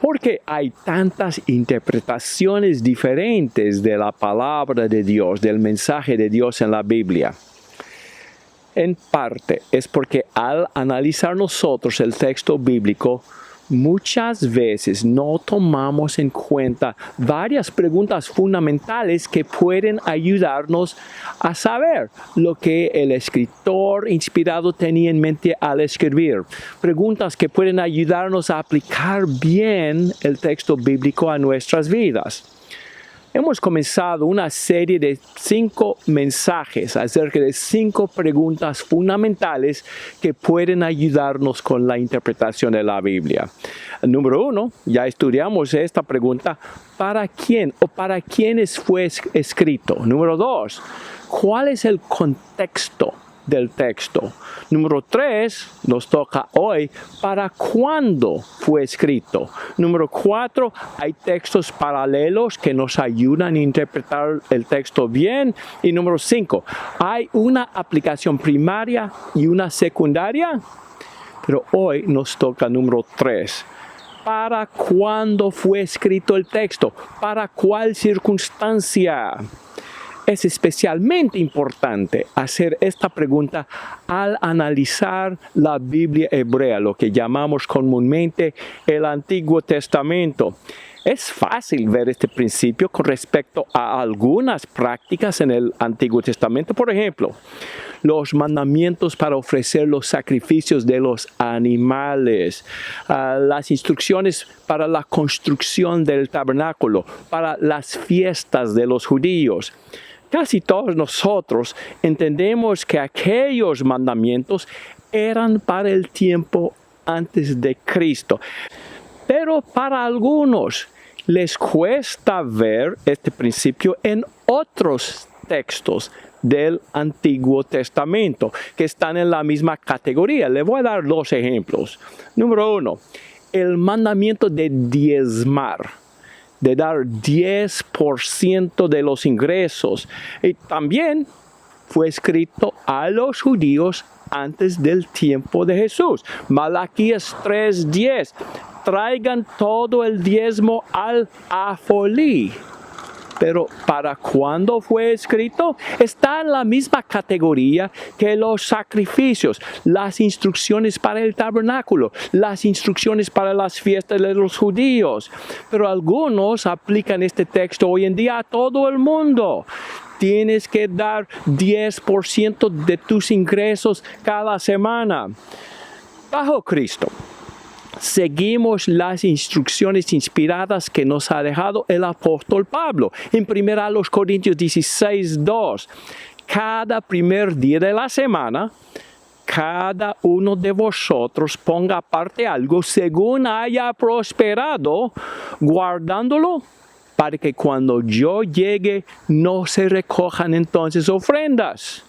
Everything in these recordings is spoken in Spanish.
Porque hay tantas interpretaciones diferentes de la palabra de Dios, del mensaje de Dios en la Biblia. En parte es porque al analizar nosotros el texto bíblico, muchas veces no tomamos en cuenta varias preguntas fundamentales que pueden ayudarnos a saber lo que el escritor inspirado tenía en mente al escribir. Preguntas que pueden ayudarnos a aplicar bien el texto bíblico a nuestras vidas. Hemos comenzado una serie de 5 mensajes acerca de 5 preguntas fundamentales que pueden ayudarnos con la interpretación de la Biblia. Número 1, ya estudiamos esta pregunta, ¿para quién o para quiénes fue escrito? Número 2, ¿cuál es el contexto del texto? Número 3, nos toca hoy, ¿para cuándo fue escrito? Número 4, hay textos paralelos que nos ayudan a interpretar el texto bien. Y número 5, ¿hay una aplicación primaria y una secundaria? Pero hoy nos toca número 3. ¿Para cuándo fue escrito el texto? ¿Para cuál circunstancia? Es especialmente importante hacer esta pregunta al analizar la Biblia hebrea, lo que llamamos comúnmente el Antiguo Testamento. Es fácil ver este principio con respecto a algunas prácticas en el Antiguo Testamento. Por ejemplo, los mandamientos para ofrecer los sacrificios de los animales, las instrucciones para la construcción del tabernáculo, para las fiestas de los judíos. Casi todos nosotros entendemos que aquellos mandamientos eran para el tiempo antes de Cristo. Pero para algunos les cuesta ver este principio en otros textos del Antiguo Testamento que están en la misma categoría. Le voy a dar 2 ejemplos. Número 1, el mandamiento de diezmar, de dar 10% de los ingresos. Y también fue escrito a los judíos antes del tiempo de Jesús. Malaquías 3:10, traigan todo el diezmo al afolí. Pero ¿para cuándo fue escrito? Está en la misma categoría que los sacrificios, las instrucciones para el tabernáculo, las instrucciones para las fiestas de los judíos. Pero algunos aplican este texto hoy en día a todo el mundo. Tienes que dar 10% de tus ingresos cada semana. Bajo Cristo, seguimos las instrucciones inspiradas que nos ha dejado el apóstol Pablo. En 1 Corintios 16:2, cada primer día de la semana, cada uno de vosotros ponga aparte algo según haya prosperado, guardándolo para que cuando yo llegue no se recojan entonces ofrendas.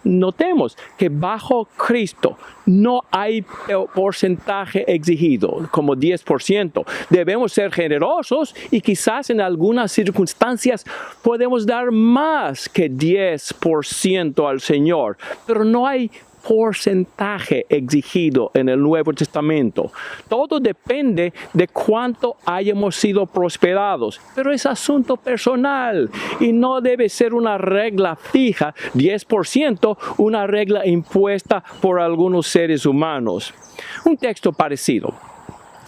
Notemos que bajo Cristo no hay porcentaje exigido, como 10%. Debemos ser generosos y quizás en algunas circunstancias podemos dar más que 10% al Señor, pero no hay porcentaje exigido en el Nuevo Testamento. Todo depende de cuánto hayamos sido prosperados, pero es asunto personal y no debe ser una regla fija, 10%, una regla impuesta por algunos seres humanos. Un texto parecido.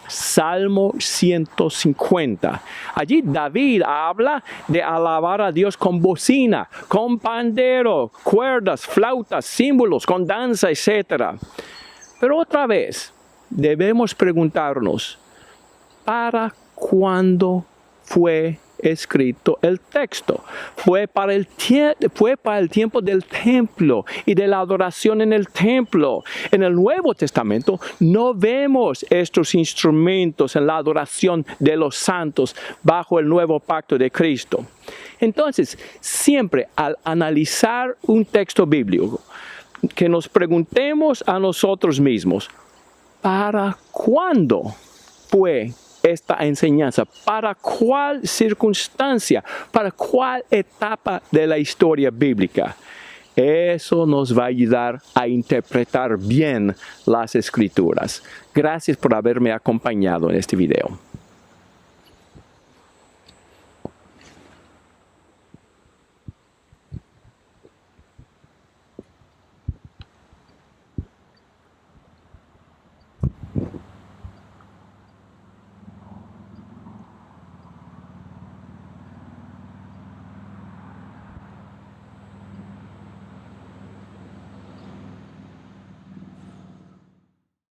Salmo 150. Allí David habla de alabar a Dios con bocina, con pandero, cuerdas, flautas, símbolos, con danza, etc. Pero otra vez, debemos preguntarnos, ¿para cuándo fue escrito el texto? Fue para el tiempo del templo y de la adoración en el templo. En el Nuevo Testamento no vemos estos instrumentos en la adoración de los santos bajo el nuevo pacto de Cristo. Entonces, siempre al analizar un texto bíblico, que nos preguntemos a nosotros mismos, ¿para cuándo fue esta enseñanza? ¿Para cuál circunstancia? ¿Para cuál etapa de la historia bíblica? Eso nos va a ayudar a interpretar bien las Escrituras. Gracias por haberme acompañado en este video.